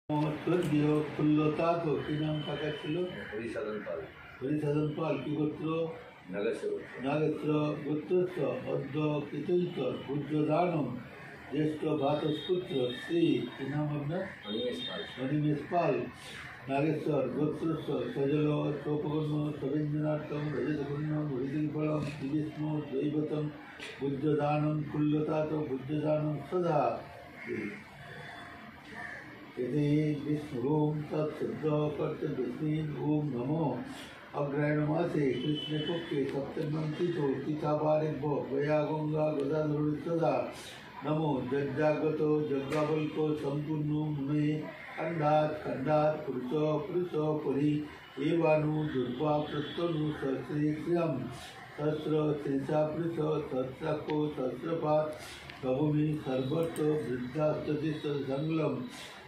স্বর্গীয় ফুল্লতা তো কি নাম কাকা ছিল? হরিসাধন পাল। হরিসাধন পাল কি গোত্র? নাগেশ্বর গোত্রস্থ অদ্য কৃতৈতর পূজ্যদানম জ্যেষ্ঠ ভ্রাতস্পুত্র শ্রী কি নাম আপনার? অনিমেষ পাল নাগেশ্বর গোত্রস্থ সজল সোপগণ্য সবেন্দ্রনাথম রজতগণ্যম হরিদিফলম শ্রীবিষ্ণু দৈবতম পূজ্যদানম কুল্লতাত পূজ্যদানম সদা यदि विष्णु तत्शुद्ध कर्तव्यस्मिन् ओम नमो अग्रायण मासे कृष्ण पक्षे सप्तम्यं तिथौ तिथावारेभ्यो गया गंगा गोदावरी सदा नमो जज्जागतो जग्गावल्को सम्पूर्णो मुने खंडात् पुरुष परि एवानु दुर्वा प्रत्यनु सहस्रे श्रियं सहस्र शीर्षा पुरुष सहस्रको सहस्रपाद कभूमि सर्वत्र वृद्धास्ततिष्ठ संगलम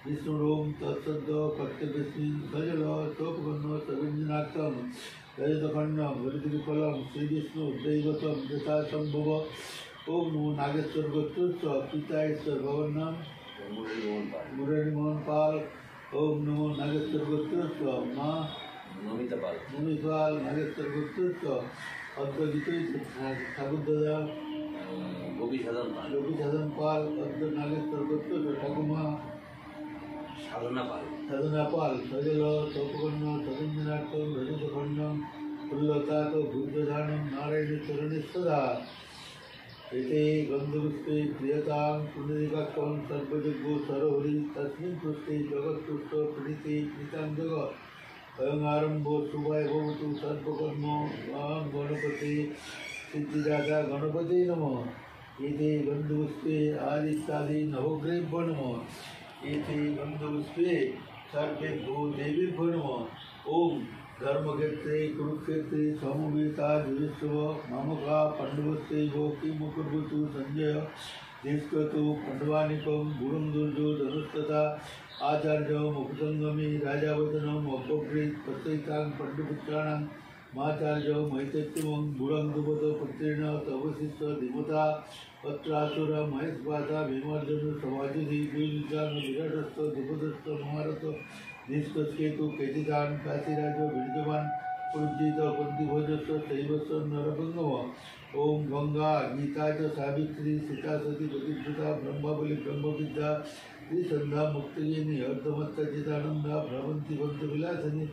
विष्णुरोम तत्सद्ध कर्तव्यस्मिन् सजल सोपगण्य सविन्नाथम रजतखण्डम हरिद्रिफलम श्रीविष्णु दैवतम यथा संभव ओम नमो नागेश्वर गोत्रस्थ पिता ईश्वर भगवान मुरली मोहन पाल ओम नमो नागेश्वर गोत्रस्थ माँ नमिता पाल नागेश्वर गोत्रस्थ अद्वैत ठाकुर दादा गोपी साधन पाल अद्व नागेश्वर गोत्रस्थ ठाकुमा साधना पाल सजल सोपगण्य सविन्नाथम रजतखण्डम फुल्लतात बुद्धदानम नारायण चरणे सदा एते गन्धपुष्पे प्रियतां पुण्डरीकाक्षं सर्वजग्गो सरोहरि तस्मिन् पुष्पे जगत्पुष्प प्रणीते प्रीतां जगत् अयं आरम्भो शुभाय भवतु सर्वकर्म गणपते सिद्धिदाता गणपते नमः एते गन्धपुष्पे आदित्यादि नवग्रहेभ्यो नमः एते गन्धपुष्पे सर्वेभ्यो देवेभ्यो नमः ओम धर्मक्षेत्रे कुरुक्षेत्रे समवेता जुष्व मामका पांडवस्यैव किमुकुर्वतु संजय निष्कृतो पाण्डवानिकं गुरुं दुर्जो धनुस्तथा आचार्यम् उपसंगमे राजावचनम् अपब्रीत् प्रत्येतां पाण्डुपुत्राणां माचार्य मैतत्वं गुरं दुपद पुत्रेण तवशिष्य धीमता पत्रासुर महेशपाता भीमार्जुन समाजुधि द्विविज्ञान विराटस्थ दुपदस्थ महारथ निष्कर्षेतु केतिकान् काशीराज विद्यमान पूजित कुन्तीभोजस्व शैवस्व नरगंगम ओम गंगा गीता च सावित्री सीता सती पतिव्रता ब्रह्मबलि ब्रह्मविद्या त्रिसंध्या मुक्तिगिनी अर्धमत्तचिदानंदा भ्रमंती बंधविलासिनी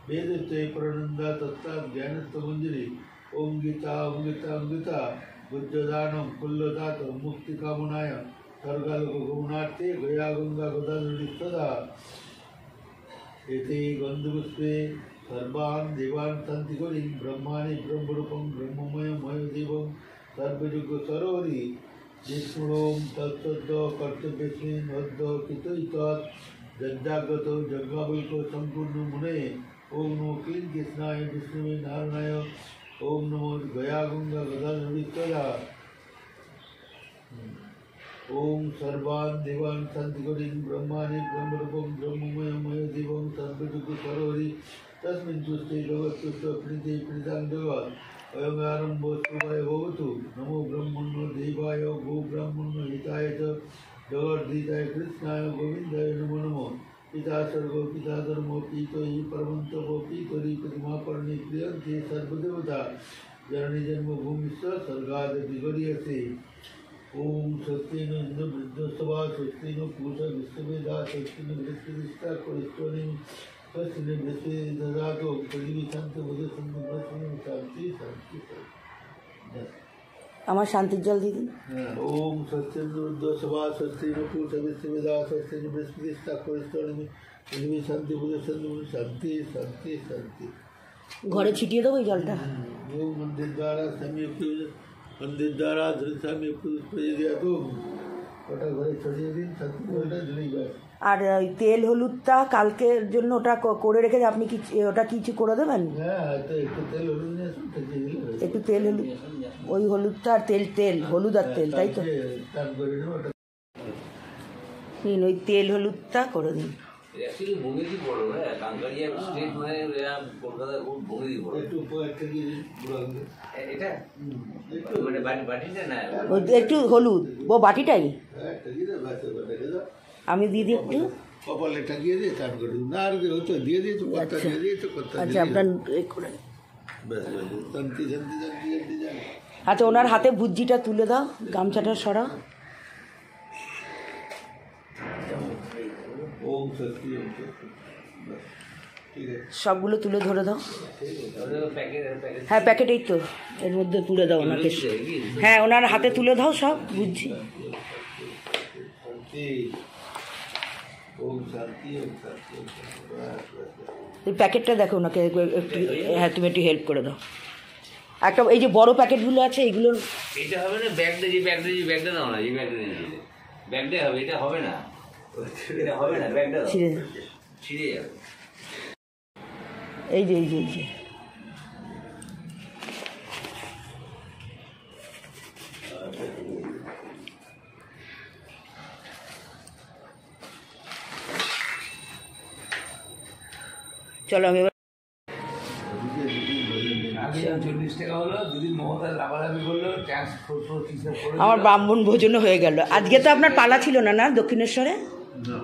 वेदते प्रणंदा तत्ता ज्ञानत्वमंजरी ओम गीता बुद्धदानम कुल्लदात मुक्तिकामनाय सर्गालोक गमनार्थे गया गंगा गोदावरी सदा एते गन्धपुष्पे सर्वान् देवान् सन्ति ब्रह्माणि ब्रह्मरूपं ब्रह्ममयं मयोदेवं सर्वयुग सरोवरि विष्णुरोम तत्सद्ध कर्तव्यस्मिन् अद्य कृतैतत् जज्जागतो जग्गावल्को सम्पूर्ण मुने ओम नमो क्लीं कृष्णाय विष्णुवे नारायणाय ओम नमो गया गंगा गोदावरी सदा ओम सर्वान् देवान् सन्ति ब्रह्माणि ब्रह्मरूपं ब्रह्ममयं मयोदेवं सर्वयुग सरोवरि तस्मिन् पुष्पे जगत्पुष्प प्रीते प्रीतां जगत् अयम् आरम्भो शुभाय भवतु नमो ब्रह्मणो देवाय गो ब्राह्मणो हिताय च जगद्धिताय कृष्णाय गोविन्दाय नमो नमः पिता सर्वो पिता धर्मो पीतो हि परमन्तपो पीतरि प्रतिमापर्णे क्रियन्ते सर्वदेवता जननी जन्मभूमिश्च स्वर्गादपि गरीयसे ओम स्वस्ति न इंद्र वृद्धस्वा स्वस्ति न पूषा विश्ववेदा स्वस्ति न बृहस्पतिष्ठा कोष्ठनि स्वस्ति न बृहस्पति ददातो पृथ्वी शांत बुध संत ब्रह्म शांति शांति আমার শান্তির জল দিদি ओम स्वस्ति न वृद्धस्वा स्वस्ति न पूषा विश्ववेदा स्वस्ति न बृहस्पतिष्ठा कोष्ठनि पृथ्वी शांति बुध संत शांति शांति शांति ঘরে ছিটিয়ে দেবো এই জলটা ओम मंदिर द्वारा संयुक्त मंदिर द्वारा धृता में दिया तो ওটা ঘরে ছড়িয়ে দিন সত্যিটা দিলেই ব্যাস আর ওই তেল হলুদটা কালকের জন্য ওটা করে রেখে আপনি কি ওটা কিছু করে দেবেন? হ্যাঁ তো একটু তেল হলুদ নিয়ে আসুন একটু তেল হলুদ ওই হলুদটা আর তেল হলুদ আর তেল তাই তো নিন ওই তেল হলুদটা করে দিন एक्चुअली भूमिति पड़ो है कांकरिया स्टेट में या कोलकाता को भूमिति पड़ो একটু একটা কি বুড়াঙ্গে এটা মানে বাটিটা না একটু হলুদ ও বাটিটাই একটা কি দে বাসে বাটে দাও আমি দিদি একটু কপালে টাঙিয়ে দিয়ে চান করে দিই। না আর হতো দিয়ে দিয়েছো, কর্তা দিয়ে দিয়েছো, কর্তা আচ্ছা আপনার করে ব্যাস ব্যাস শান্তি শান্তি শান্তি শান্তি জানো। আচ্ছা ওনার হাতে ভুজিটা তুলে দাও, গামছাটা সরা। ওম শক্তি ওম শক্তি। ব্যাস, ঠিক আছে। সবগুলো তুলে ধরে দাও। প্যাকেট হ্যাঁ প্যাকেটেই তো, এর মধ্যে তুলে দাও ওনাকে। হ্যাঁ ওনার হাতে তুলে দাও সব বুঝছি। শান্তি ওম শান্তি ওম শান্তি ওম শান্তি। ব্যাস ব্যাস ব্যাস। এই প্যাকেটটা দেখো ওনাকে একটু, হ্যাঁ তুমি একটু হেল্প করে দাও। একটা এই যে বড় প্যাকেটগুলো আছে এইগুলোর এটা হবে না, ব্যাগটা দাও না, এই ব্যাগটা নিয়ে নিলে ব্যাগটাই হবে, এটা হবে না, এটা হবে না, ব্যাগটা দাও, ছিঁড়ে ছিঁড়ে যাবে। এই যে এই যে এই যে চলো আমি এবার 40 টাকা হলো, দুদিন মমতা লাভালাভি করলো, ট্রান্সফার হিসাব করে আমার ব্রাহ্মণ ভোজনও হয়ে গেল। আজকে তো আপনার পালা ছিল না না দক্ষিণেশ্বরে? না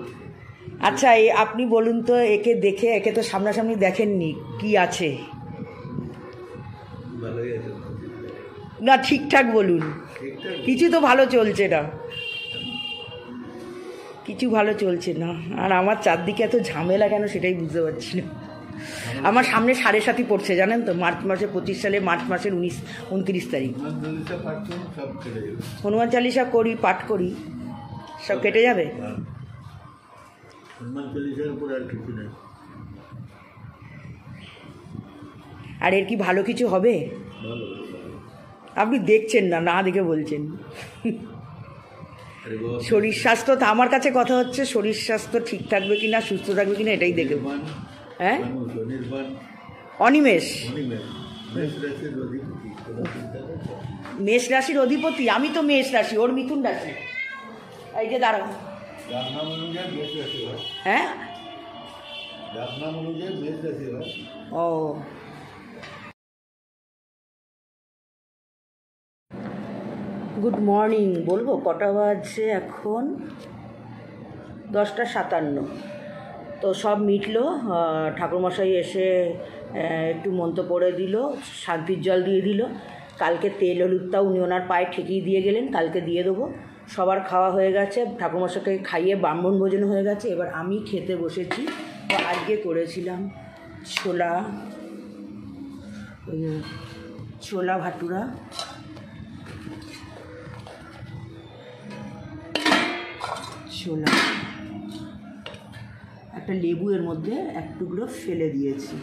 আচ্ছা এই আপনি বলুন তো, একে দেখে, একে তো সামনাসামনি দেখেননি, কি আছে? ভালোই আছে, না ঠিকঠাক বলুন, ঠিকঠাক। কিছু তো ভালো চলছে না, কিছু ভালো চলছে না। আর আমার চারদিকে এত ঝামেলা কেন সেটাই বুঝতে পারছি না। আমার সামনে 7.5 পড়ছে জানেন তো, মার্চ মাসে 25 সালে মার্চ মাসের 29 তারিখ। মন্দিরটা পাচ্ছেন সব কেটে যাবে। হনুমান চালিসা করি, পাঠ করি, সব কেটে যাবে। হনুমান চালিসার উপর আর কিছু নেই। আর এর কি ভালো কিছু হবে? ভালো আপনি দেখছেন না, না দেখে বলছেন। আরে বাবা, শরীর স্বাস্থ্য তো আমার কাছে কথা হচ্ছে, শরীর স্বাস্থ্য ঠিক থাকবে কিনা, সুস্থ থাকবে কিনা এটাই দেখে। নির্বাণ হ্যাঁ মানুষ নির্বাণ অনিমেষ অনিমেষ মেষ রাশির অধিপতি, কোনো চিন্তা নেই। মেষ রাশির অধিপতি, আমি তো মেষ রাশি, ওর মিথুন রাশি। এই যে দাঁড়াও, যার নাম অনুযায়ী মেষ রাশি হয়, হ্যাঁ যার নাম অনুযায়ী মেষ রাশি হয়। ও গুড মর্নিং বলবো, কটা বাজছে এখন? 10:57। তো সব মিটলো, ঠাকুরমশাই এসে একটু মন্ত্র পড়ে দিল, শান্তির জল দিয়ে দিল। কালকে তেল হলুদটাও উনি ওনার পায়ে ঠেকিয়ে দিয়ে গেলেন, কালকে দিয়ে দেবো। সবার খাওয়া হয়ে গেছে, ঠাকুরমশাইকে খাইয়ে ব্রাহ্মণ ভোজন হয়ে গেছে, এবার আমি খেতে বসেছি। তো আজকে করেছিলাম ছোলা ভাটুরা, ছোলা, একটা লেবু এর মধ্যে এক টুকরো ফেলে দিয়েছি।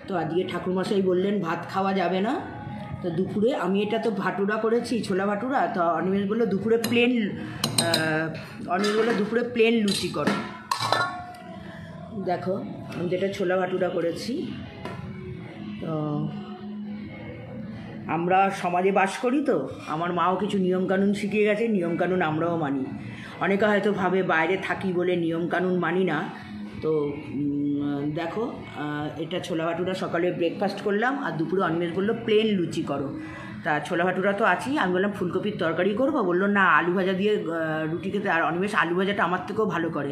তো আজকে ঠাকুরমশাই বললেন ভাত খাওয়া যাবে না, তো দুপুরে আমি এটা তো ভাটুরা করেছি, ছোলা ভাটুরা। তো অনিমেষ বললো দুপুরে প্লেন লুচি করো। দেখো আমি যেটা ছোলা ভাটুরা করেছি। তো আমরা সমাজে বাস করি, তো আমার মাও কিছু নিয়মকানুন শিখিয়ে গেছে, নিয়মকানুন আমরাও মানি। অনেকে হয়তো ভাবে বাইরে থাকি বলে নিয়মকানুন মানি না। তো দেখো এটা ছোলা ভাটুরা সকালে ব্রেকফাস্ট করলাম, আর দুপুরে অনিমেষ বললো প্লেন লুচি করো। তা ছোলা ভাটুরা তো আছেই, আমি বললাম ফুলকপির তরকারি করবো, বললো না আলু ভাজা দিয়ে রুটি খেতে। আর অনিমেষ আলু ভাজাটা আমার থেকেও ভালো করে।